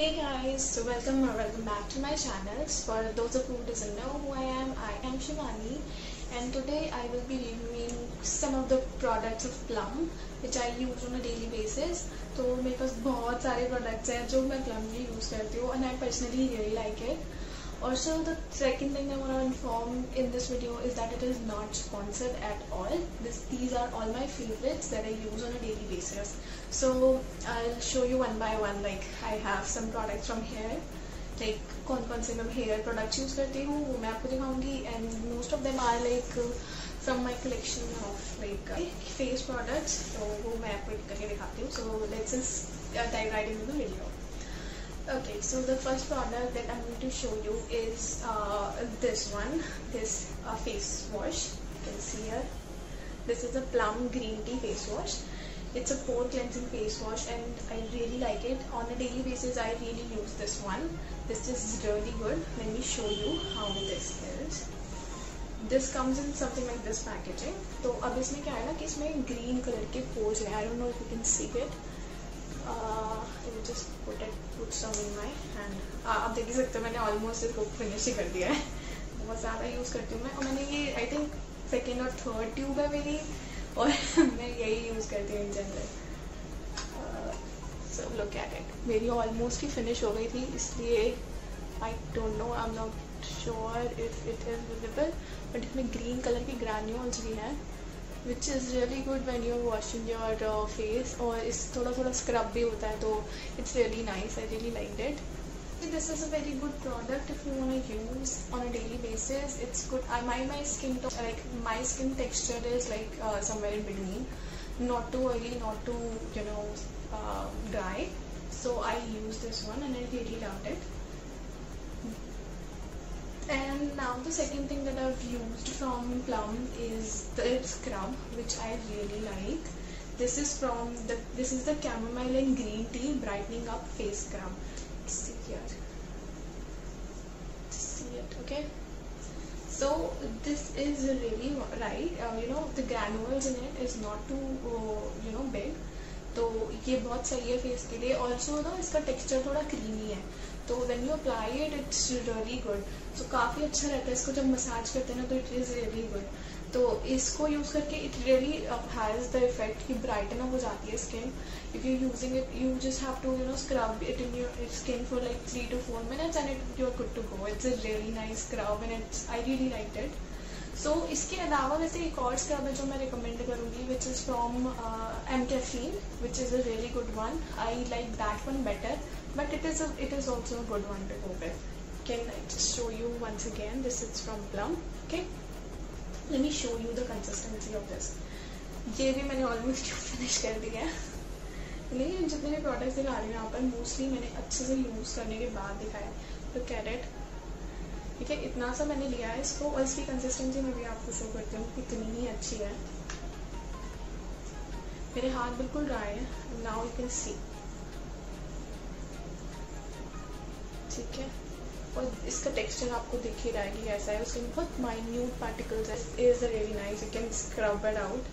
Hey guys, so welcome back to my channel. For those of you who doesn't know who I am Shivani, and today I will be reviewing some of the products of Plum which I use on a daily basis. तो मेरे पास बहुत सारे products हैं जो मैं Plum के use करती हूँ and I personally really like it. Also, the second thing I want to inform in this video is that it is not sponsored at all. These are all my favorites that I use on a daily basis. So I'll show you one by one. Like I have some products from here. Like कौन से मैं hair products use करती हूँ वो मैं आपको दिखाऊंगी, and most of them are like from my collection of like face products. तो वो मैं आपको करके दिखाती हूँ. So let's just dive right into the video. Okay, so the first product that I'm going to show you is this one, this face wash. You can see here. This is a Plum green tea face wash. It's a pore cleansing face wash and I really like it. On a daily basis I really use this one. This is really good. Let me show you how this is. This comes in something like this packaging. तो अब इसमें क्या है ना कि इसमें green color के pores हैं. I don't know if you can see it. I will just put some in my hand. आप देख ही सकते हो मैंने almost इसको finish ही कर दिया है. बहुत ज़्यादा यूज़ करती हूँ मैं, और मैंने ये I think second और third tube है मेरी, और मैं यही यूज़ करती हूँ in general. So look at it. मेरी almost ही finish हो गई थी, इसलिए I don't know, I'm not sure if it is visible, but इसमें green color के granules भी हैं, which is really good when you're washing your face. और इस थोड़ा scrub भी होता है, तो it's really nice. I really liked it. This is a very good product if you want to use on a daily basis. It's good. My skin texture is like somewhere in between, not too oily, not too dry. So I use this one and I really loved it. And now the second thing that I've used from Plum is the scrub, which I really like. This is the chamomile and green tea brightening up face scrub. See here. See it, okay? So this is really right. The granules in it is not too big. तो ये बहुत सही है face के लिए. Also ना इसका texture थोड़ा क्रीमी है, तो when you apply it it's really good. So काफ़ी अच्छा रहता है इसको जब मसाज करते हैं ना, तो इट इज़ रियली गुड. तो इसको यूज़ करके it really has the effect कि ब्राइटन अप हो जाती है skin. If you using it you just have to scrub it in your skin for like 3 to 4 minutes and you're good to go. It's a really nice scrub and I really liked it. So इसके अलावा वैसे एक और scrub है जो मैं recommend करूँगी, which is from M-Caffeine, which is a really good one. I like that one better, but it is also a good one to go with. Can I just show you once again? This is from Plum. Okay, let me show you the consistency of this. ये भी मैंने almost finish कर दिया है. लेकिन जितने भी products दिखा रही हूँ यहाँ पर मोस्टली मैंने अच्छे से यूज़ करने के बाद दिखाया. Look at it. ठीक है, इतना सा मैंने लिया है इसको, और इसकी कंसिस्टेंसी मैं भी आपको शो करती हूँ कितनी ही अच्छी है. मेरे हाथ बिल्कुल ड्राई है. Now you can see. ठीक है, और इसका टेक्सचर आपको दिख ही रहा है कि ऐसा है. उसके बहुत माइन्यूट पार्टिकल्स है. Is really nice. You can scrub it out.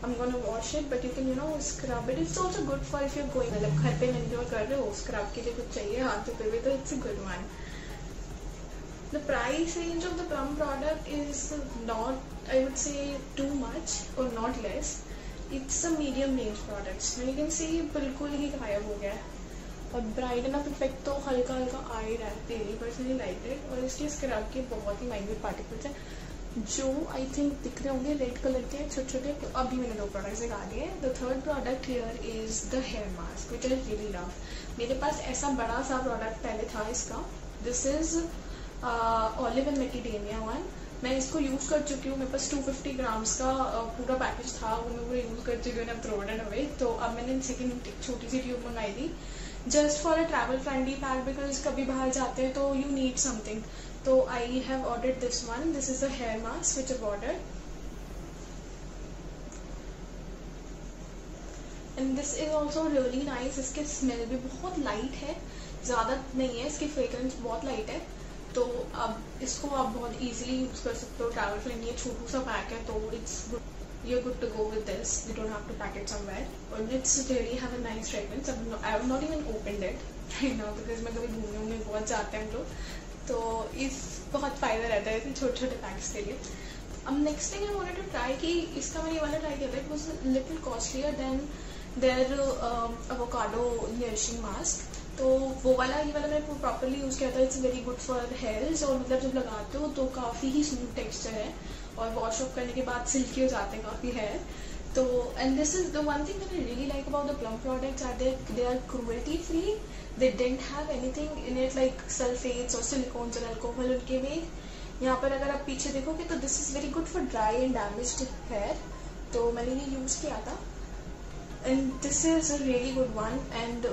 I'm gonna wash it, but you can scrub it. It's also good for if you're going मतलब घर पे मैनिक्योर कर रहे हो, स्क्रब के लिए कुछ चाहिए हाथों पे भी, तो it's a good one. The price range of the Plum product is not, I would say, too much or not less. It's a medium range product. You can see बिल्कुल ही गायब हो गया है, और ब्राइटन अप इफेक्ट तो हल्का हल्का आ ही रहा है. तेरी पर्सनली लाइक इट. और इसके स्क्रब के बहुत ही माइन्यूट पार्टिकल्स हैं जो आई थिंक दिख रहे होंगे रेड कलर के छोटे छोटे. तो अभी मैंने 2 प्रोडक्ट्स दिखा दिए. The third product here is the hair mask which I really love. मेरे पास ऐसा बड़ा सा प्रोडक्ट पहले था इसका. This is olive and macadamia one. मैं इसको यूज़ कर चुकी हूँ. मेरे पास 250 ग्राम्स का पूरा पैकेज था, वो मैं पूरा यूज़ कर चुकी हूँ. अब थ्रोड एंड अवे. तो अब मैंने सेकेंड छोटी सी ट्यूब मंगाई थी just for a travel friendly pack, because कभी बाहर जाते हैं तो यू नीड समथिंग. तो I have ordered this one. This is the hair mask which I ordered, and this is also really nice. इसके स्मेल भी बहुत लाइट है, ज़्यादा नहीं है. इसकी फ्रेग्रेंस बहुत लाइट है. तो अब इसको आप बहुत इजीली यूज़ कर सकते हो. ट्रैवल फ्रेंडली छोटू सा पैक है, तो it's good. you're good to go with this. You don't have to pack it somewhere. And it's really have a nice fragrance. I have not even opened it right now because मैं कभी घूमने में बहुत जाते हैं हम लोग, तो इस बहुत फ़ायदा रहता है छोटे छोटे पैक्स के लिए. अब next thing I wanted to try कि इसका मैंने ये वाला ट्राई किया था. It was little costlier than their avocado nourishing mask. तो वो वाला ये वाला मैंने प्रॉपरली यूज़ किया था. It's very good for hairs और मतलब जब लगाते हो तो काफ़ी ही स्मूथ टेक्सचर है और वॉश ऑफ करने के बाद सिल्की हो जाते हैं काफ़ी हेयर. तो and this is the one thing that I really like about the Plum products are they are cruelty free. They didn't have anything in it like sulphates और silicones और अल्कोहल उनके में. यहाँ पर अगर आप पीछे देखोगे तो this is very good for dry and damaged hair. तो मैंने ये यूज़ किया था and this is a really good one. And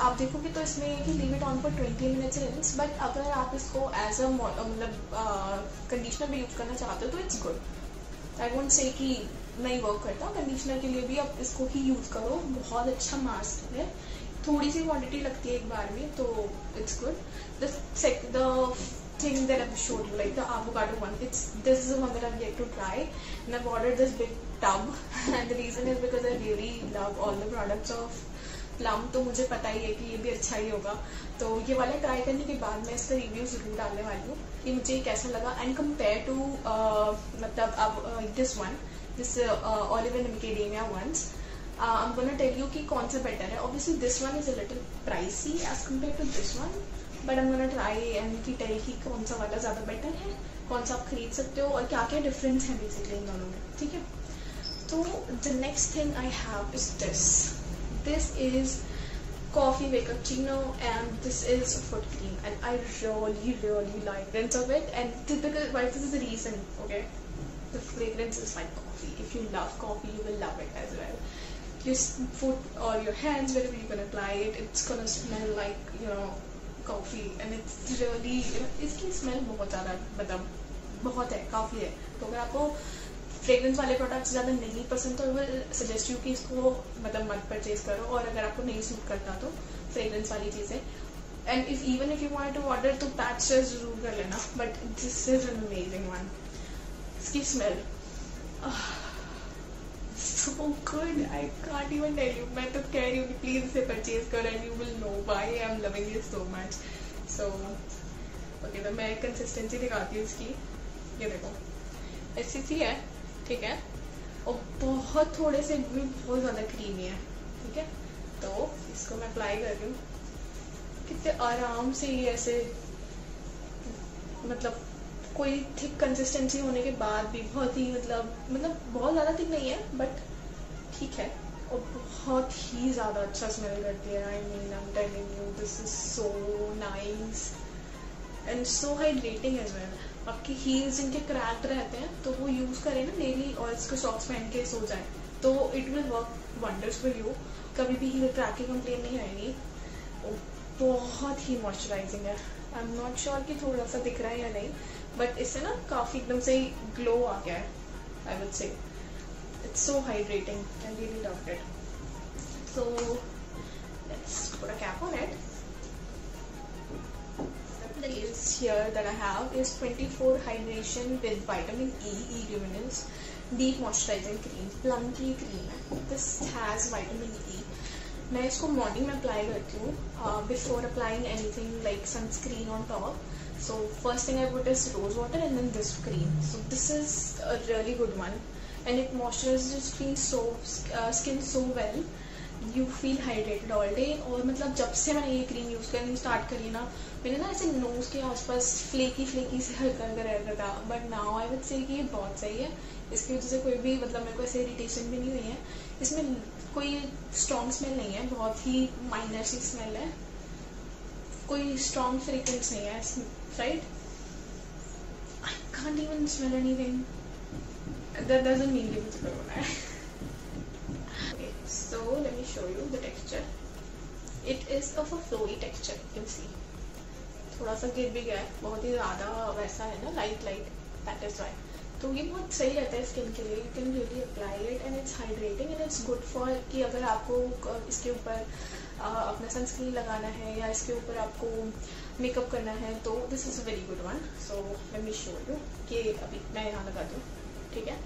आप देखोगे तो इसमें है कि leave it on for 20 minutes. But अगर आप इसको एज अ मतलब कंडीशनर भी यूज़ करना चाहते हो तो it's good. I won't say कि नहीं वर्क करता. कंडीशनर के लिए भी आप इसको ही यूज़ करो. बहुत अच्छा मास्क है. थोड़ी सी क्वांटिटी लगती है एक बार में, तो it's good. The thing that I've showed you, like the avocado one, this is the one that I've yet to try, and I've ordered this big tub and the reason is because I really love all the products of Plum. तो मुझे पता ही है कि ये भी अच्छा ही होगा. तो ये वाला ट्राई करने के बाद मैं इसका रिव्यू जरूर डालने वाली हूँ कि मुझे कैसा लगा एंड कम्पेयर टू मतलब अब this olive and macadamia ones. I'm gonna tell you कि कौन सा बेटर है. Obviously this one is a little pricey as compared to this one, but I'm gonna try and tell कि कौन सा वाला ज़्यादा बेटर है, कौन सा आप खरीद सकते हो और क्या क्या डिफरेंस है बेसिकली इन दोनों में. ठीक है. तो the next thing I have is this is coffee with cappuccino and this is foot cream and I really like the fragrance of it. And typical why this is the reason, okay, the fragrance is like coffee. If you love coffee you will love it as well. Your foot or your hands, wherever you're gonna apply it, it's gonna smell like, you know, coffee and it's really, इसकी smell बहुत ज़्यादा मतलब बहुत है, काफ़ी है. तो अगर आपको फ्रेग्रेंस वाले प्रोडक्ट्स ज़्यादा नहीं पसंद तो मैं सजेस्ट यू कि इसको मतलब मत परचेज करो. और अगर आपको नहीं सूट करता तो फ्रेग्रेंस वाली चीज़ें. And if even if you want to order तो पैच जरूर कर लेना. But this is an amazing one. इसकी smell so good, I can't even tell you. मैं तो कह रही हूँ कि प्लीज इसे परचेज करो and you will know why I am loving it so much. So okay, तो मैं कंसिस्टेंसी दिखाती हूँ इसकी. ये देखो ऐसी सी है, ठीक है, और बहुत थोड़े से भी बहुत ज़्यादा क्रीमी है. ठीक है. तो इसको मैं अप्लाई कर रही हूँ. कितने आराम से ये ऐसे मतलब कोई थिक कंसिस्टेंसी होने के बाद भी बहुत ही मतलब बहुत ज़्यादा थिक नहीं है बट ठीक है और बहुत ही ज़्यादा अच्छा स्मेल करती है. I mean I am telling you this is so nice and so hydrating as well. आपकी हील्स जिनके क्रैक्ड रहते हैं तो वो यूज़ करें ना डेली और इसको सॉक्स पहन के सो जाए तो it will work wonders for you. कभी भी हील क्रैक की कंप्लेन नहीं आएगी. बहुत ही मॉइस्चराइजिंग है. आई एम नॉट श्योर कि थोड़ा सा दिख रहा है या नहीं बट इससे ना काफ़ी एकदम से ग्लो आ गया है. I would say it's so hydrating. I really loved it. So let's put a cap on it. The latest here that I have is 24 hydration with vitamin E luminous deep moisturizing cream. Plum की cream है. This has vitamin E. मैं इसको morning में apply करती हूँ before applying anything like sunscreen on top. So first thing I put is rose water and then this cream. So this is a really good one and it moisturizes skin so well. You feel hydrated all day. और मतलब जब से मैंने ये cream use करनी start करी ना मैंने ना ऐसे नोज़ के आसपास फ्लेकी से हल्का रहता था but now I would say कि ये बहुत सही है. इसकी वजह से कोई भी मतलब मेरे को ऐसे इरिटेशन भी नहीं हुई है. इसमें कोई स्ट्रॉन्ग स्मेल नहीं है. बहुत ही माइनर सी स्मेल है. कोई स्ट्रॉन्ग फ्रेग्रेंस नहीं है right. I can't even smell anything. That doesn't mean कि मुझे करना है. So let me show you the texture. It is of a flowy texture. You can see. थोड़ा सा गिर भी गया है. बहुत ही ज़्यादा वैसा है ना लाइट. That is why. तो ये बहुत सही रहता है स्किन के लिए. You can really apply it and it's hydrating and it's good for कि अगर आपको इसके ऊपर अपना सनस्क्रीन लगाना है या इसके ऊपर आपको मेकअप करना है तो this is a very good one. So let me show you कि अभी मैं यहाँ लगा दूँ. ठीक है.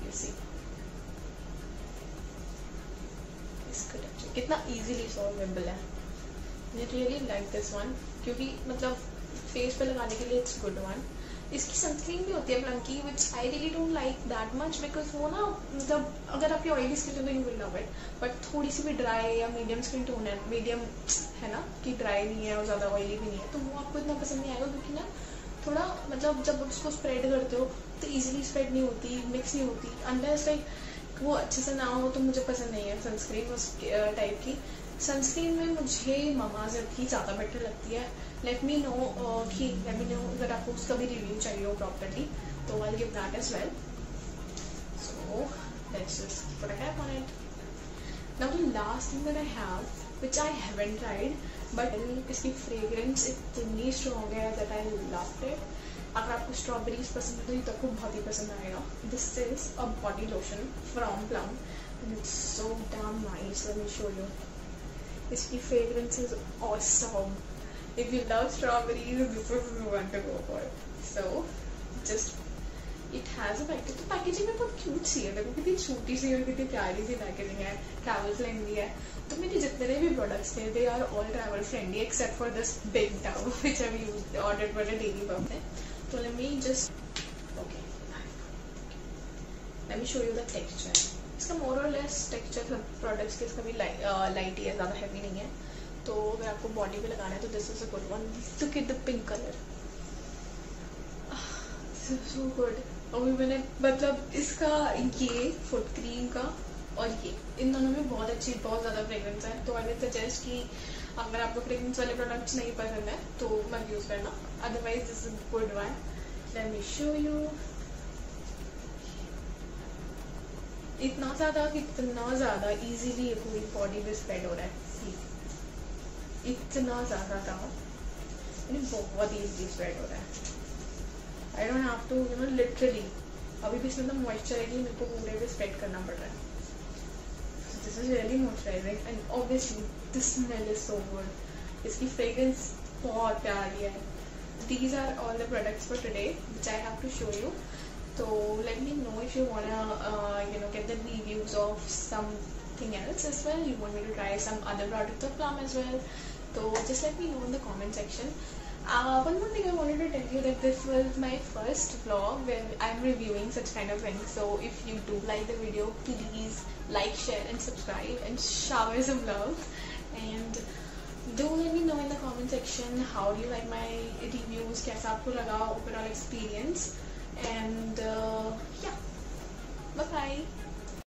You see. इसका टेक्सचर कितना इजीली सॉल्वेबल है. I really like this one, क्योंकि मतलब फेस पे लगाने के लिए इट्स गुड वन. इसकी सनस्क्रीन भी होती है प्लम की, which I really don't like that much, because वो ना मतलब अगर आपकी ऑयली स्किन है तो you will love it, but थोड़ी सी भी ड्राई या मीडियम स्किन टोन है, मीडियम है ना कि ड्राई नहीं है और ज़्यादा ऑयली भी नहीं है, तो वो आपको इतना पसंद नहीं आएगा, क्योंकि ना थोड़ा मतलब जब उसको स्प्रेड करते हो तो ईजिली स्प्रेड नहीं होती, मिक्स नहीं होती, अनलेस लाइक वो अच्छे से ना हो. तो मुझे पसंद नहीं है सनस्क्रीन उस टाइप की. सनस्क्रीन में मुझे मामाअर्थ की ज़्यादा बेटर लगती है. लेट मी नो अगर आपको उसका भी रिव्यू चाहिए हो प्रॉपर्ली, तो I give that as well. So let's just put a cap on it. Now the last thing that I have which I haven't tried, but इसकी फ्रेग्रेंस इतनी strong है दैट आई लव इट. अगर आपको strawberries पसंद है तो ये आपको बहुत ही पसंद आएगा. This is a body lotion from Plum and it's so damn nice. Let me show you. इसकी fragrance is awesome. If you love strawberries, this is the one to go for. So, just it has a package. तो packaging में बहुत cute सी है, देखो कितनी छोटी सी और कितनी प्यारी सी पैकेजिंग है, ट्रैवल फ्रेंडली है. तो मेरे जितने भी प्रोडक्ट्स थे they are all travel friendly except for this big tub which I used ordered for the daily purpose. तो let me just okay let me show you the texture. इसका more और less texture products के इसका भी light ही है, ज़्यादा heavy नहीं है. तो अगर आपको बॉडी पे लगाना है तो this is a good one. Look at the pink colour, so good. अभी मैंने मतलब इसका ये फुट क्रीम का और ये इन दोनों में बहुत अच्छी बहुत ज़्यादा फ्रेग्रेंस है. तो आई विल सजेस्ट कि अगर आपको फ्रेग्रेंस वाले प्रोडक्ट्स नहीं पसंद है तो मत यूज़ करना, otherwise this is good one. Late me show you. इतना ज़्यादा इजीली ये पूरी बॉडी पे स्प्रेड हो रहा है. इतना ज़्यादा था, बहुत ईजी स्प्रेड हो रहा है. I don't have to you know literally. अभी भी इसमें तो मॉइस्चर है कि मेरे को पूरे पे स्प्रेड करना पड़ रहा है. This is really moisturising and obviously this smell is so good. इसकी फ्रेग्रेंस बहुत प्यारी है. These are all the products for today which I have to show you. तो let me know if you wanna get the reviews of something else as well. You want me to try some other products of Plum as well. So just let me know in the comment section. One more thing I wanted to tell you, that this was my first vlog where I'm reviewing such kind of things. So if you do like the video, please like, share and subscribe and shower some love. And do let me know in the comment section how do you like my reviews, kaisa aapko laga overall experience. And yeah, bye bye.